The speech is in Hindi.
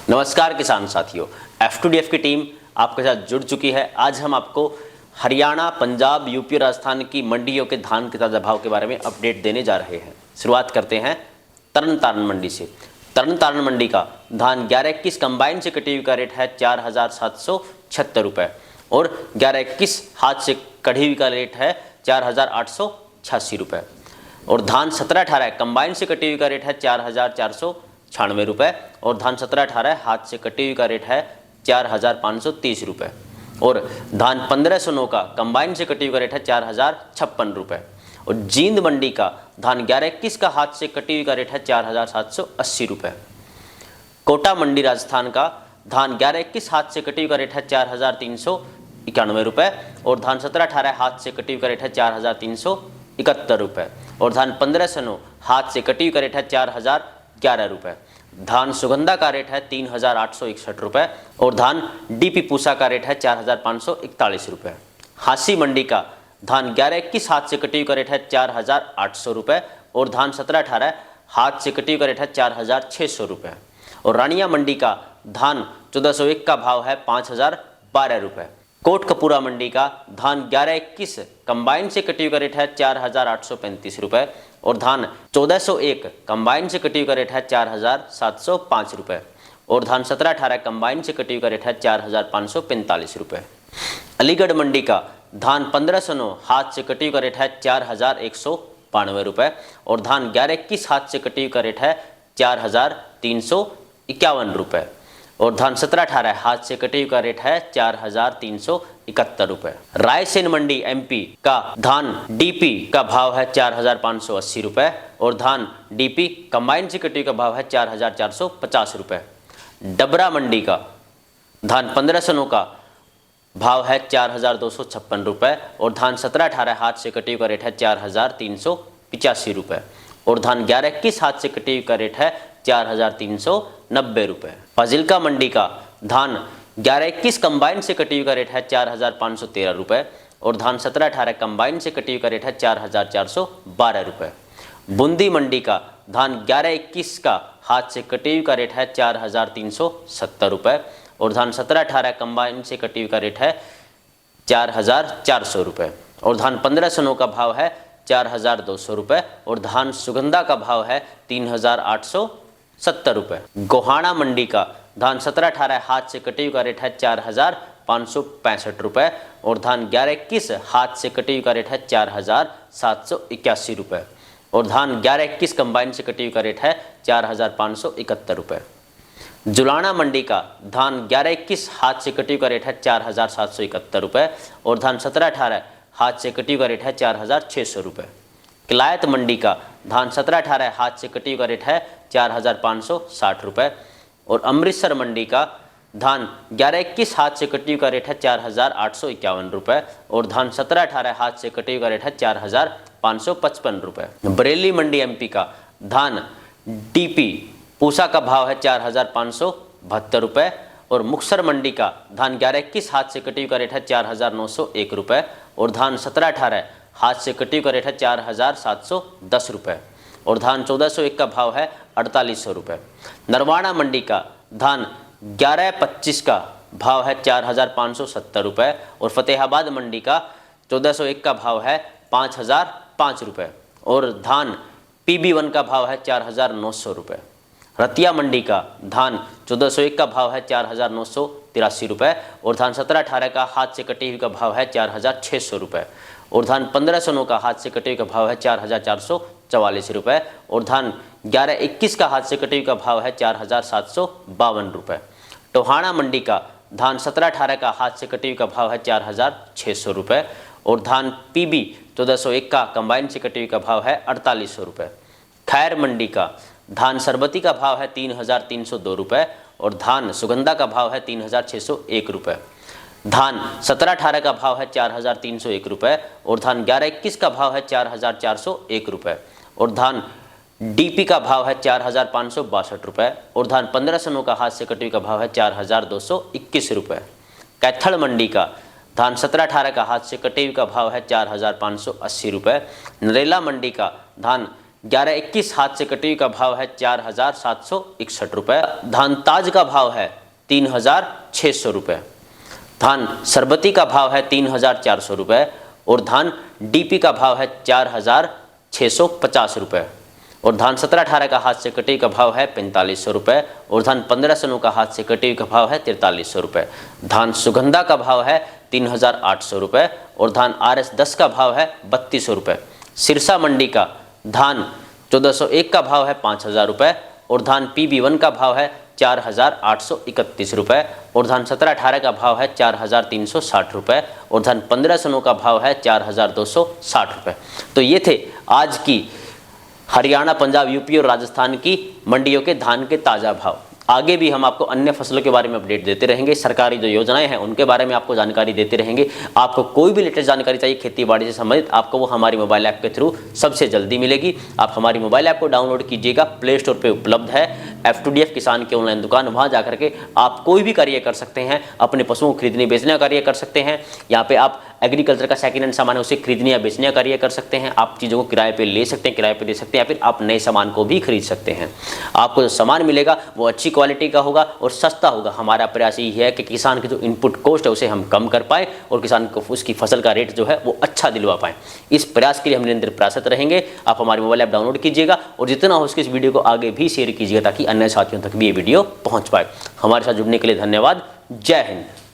नमस्कार किसान साथियों, F2DF की टीम आपके साथ जुड़ चुकी है। आज हम आपको हरियाणा, पंजाब, यूपी, राजस्थान की मंडियों के धान के ताज़ा भाव के बारे में अपडेट देने जा रहे हैं। शुरुआत करते हैं तरन तारण मंडी से। तरन तारण मंडी का धान 11-21 कंबाइन से कटी हुई का रेट है 4,776 रुपये और 11-21 हाथ से कटी हुई का रेट है 4,886 रुपये और धान 17-18 कंबाइन से कटी हुई का रेट है 4,496 रुपये और धान 17-18 हाथ से कटी हुई का रेट है 4,530 रुपये और धान 1509 का कंबाइन से कटी हुई का रेट है 4,056 रुपये और जींद मंडी का धान 11-21 का हाथ से कटी हुई का रेट है 4,780 रुपये। कोटा मंडी राजस्थान का धान 11-21 हाथ से कटी हुई का रेट है 4,391 रुपये और धान 17-18 हाथ से कटी हुई का रेट है 4,371 रुपये और धान 1509 हाथ से कटी हुई का रेट है 4,011 रुपये। धान सुगंधा का रेट है 3,861 रुपये और धान डीपी पूसा का रेट है 4,541 रुपये। हांसी मंडी का धान 11-21 हाथ से कटी हुई का रेट है 4,800 रुपये और धान 17-18 हाथ से कटी हुई का रेट है 4,600 रुपये और रानिया मंडी का धान 1401 का भाव है 5,012 रुपये। कोटकपूरा मंडी का धान 11-21 कंबाइन से कटी हुई का रेट है 4,835 रुपये और धान 1401 कंबाइन से कटी हुई का रेट है 4,705 रुपये और धान 17-18 कंबाइन से कटी हुई का रेट है 4,545 रुपये। अलीगढ़ मंडी का धान 1509 हाथ से कटी हुई का रेट है 4,192 रुपये और धान 11-21 हाथ से कटी हुई का रेट है 4,351 रुपये और धान 17-18 हाथ से कटी हुई का रेट है 4,371 रुपये। रायसेन मंडी एमपी का धान डीपी का भाव है 4,580 रुपये और धान डीपी कंबाइन से कटी हुई का भाव है 4,450 रुपये। डबरा मंडी का धान 1509 का भाव है 4,256 रुपये और धान 17-18 हाथ से कटी हुई का रेट है 4,385 रुपये और धान 11-21 हाथ से कटी हुई का रेट है 4,390 रुपये। फाजिल्का मंडी का धान 11-21 कंबाइन से कटी हुई का रेट है 4,513 रुपये और धान 17-18 कंबाइन से कटी हुई का रेट है 4,412 रुपये। बूंदी मंडी का धान 11-21 का हाथ से कटी हुई का रेट है 4,370 रुपये और धान 17-18 कंबाइन से कटी हुई का रेट है 4,400 रुपये और धान 1509 का भाव है 4,200 रुपये और धान सुगंधा का भाव है 3,870 रुपये। गोहाना मंडी का धान 17-18 हाथ से कटी हुई का रेट है 4,565 रुपये और धान 11-21 हाथ से कटी हुई का रेट है 4,781 रुपये और धान 11-21 कंबाइन से कटी हुई का रेट है 4,571 रुपये। जुलाना मंडी का धान 11-21 हाथ से कटी हुई का रेट है 4,771 रुपये और धान 17-18 हाथ से कटी हुई का रेट है 4,600 रुपये। किलायत मंडी का धान 17-18 हाथ से कटी हुई का रेट है 4,560 रुपये और अमृतसर मंडी का धान 11-21 हाथ से कटी हुई का रेट है 4,851 रुपये और धान 17-18 हाथ से कटी हुई का रेट है 4,555 रुपये। बरेली मंडी एमपी का धान डीपी पूसा का भाव है 4,572 रुपये और मुक्तसर मंडी का धान 11-21 हाथ से कटी हुई का रेट है 4,901 रुपये और धान 17-18 हाथ से कटी हुई का रेट है 4,710 रुपये और धान 1401 का भाव है 4,800 रुपये। नरवाना मंडी का धान 11-25 का भाव है 4,570 रुपये और फतेहाबाद मंडी का 1401 का भाव है 5,005 रुपये और धान PB1 का भाव है 4,900 रुपये। रतिया मंडी का धान 1401 का भाव है 4,983 रुपये और धान 17-18 का हाथ से कटी हुई का भाव है 4,600 रुपये और धान 1509 का हाथ से कटी हुई का भाव है 4,444 रुपये और धान 11-21 का हाथ से कटी हुई का भाव है 4,752 रुपये। टोहाना मंडी का धान 17-18 का हाथ से कटी हुई का भाव है 4,600 रुपये और धान PB 1401 का कंबाइन से कटी हुई का भाव है 4,800 रुपये। खैर मंडी का धान सरबती का भाव है 3,302 रुपये और धान सुगंधा का भाव है 3,601 रुपये। धान 17-18 का भाव है 4,301 रुपये और धान 11-21 का भाव है 4,401 रुपये और धान डीपी का भाव है 4,562 रुपये और धान 1509 का हाथ से कटी हुई का भाव है 4,221 रुपये। कैथल मंडी का धान 17-18 का हाथ से कटी हुई का भाव है 4,580 रुपये। नरेला मंडी का धान 1121 हाथ से कटी हुई का भाव है 4761 रुपये। धान ताज का भाव है 3600 रुपये। धान सरबती का भाव है 3400 रुपये और धान डीपी का भाव है 4650 रुपये और धान 17-18 का हाथ से कटी हुई का भाव है 4500 रुपये और धान 15 का हाथ से कटी हुई का भाव है 4300 रुपये। धान सुगंधा का भाव है 3800 रुपये और धान RS 10 का भाव है 3200 रुपये। सिरसा मंडी का धान 1401 का भाव है 5000 रुपये और धान PB1 का भाव है 4831 रुपये और धान 17-18 का भाव है 4360 रुपये और धान 15 का भाव है 4260 रुपये। तो ये थे आज की हरियाणा, पंजाब, यूपी और राजस्थान की मंडियों के धान के ताज़ा भाव। आगे भी हम आपको अन्य फसलों के बारे में अपडेट देते रहेंगे, सरकारी जो योजनाएं हैं उनके बारे में आपको जानकारी देते रहेंगे। आपको कोई भी लेटेस्ट जानकारी चाहिए खेती बाड़ी से संबंधित, आपको वो हमारी मोबाइल ऐप के थ्रू सबसे जल्दी मिलेगी। आप हमारी मोबाइल ऐप को डाउनलोड कीजिएगा, प्ले स्टोर पर उपलब्ध है। F2DF किसान की ऑनलाइन दुकान, वहाँ जा करके आप कोई भी कार्य कर सकते हैं, अपने पशुओं को खरीदने बेचने का कार्य कर सकते हैं। यहाँ पे आप एग्रीकल्चर का सेकेंड हैंड सामान है उसे खरीदने या बेचने का कार्य कर सकते हैं। आप चीज़ों को किराए पे ले सकते हैं, किराए पे दे सकते हैं या फिर आप नए सामान को भी खरीद सकते हैं। आपको जो सामान मिलेगा वो अच्छी क्वालिटी का होगा और सस्ता होगा। हमारा प्रयास यही है कि किसान की जो इनपुट कॉस्ट है उसे हम कम कर पाएँ और किसान को उसकी फसल का रेट जो है वो अच्छा दिलवा पाएँ। इस प्रयास के लिए हम निरंतर प्रयासरत रहेंगे। आप हमारी मोबाइल ऐप डाउनलोड कीजिएगा और जितना हो सके इस वीडियो को आगे भी शेयर कीजिएगा ताकि अन्य साथियों तक भी ये वीडियो पहुँच पाए। हमारे साथ जुड़ने के लिए धन्यवाद। जय हिंद।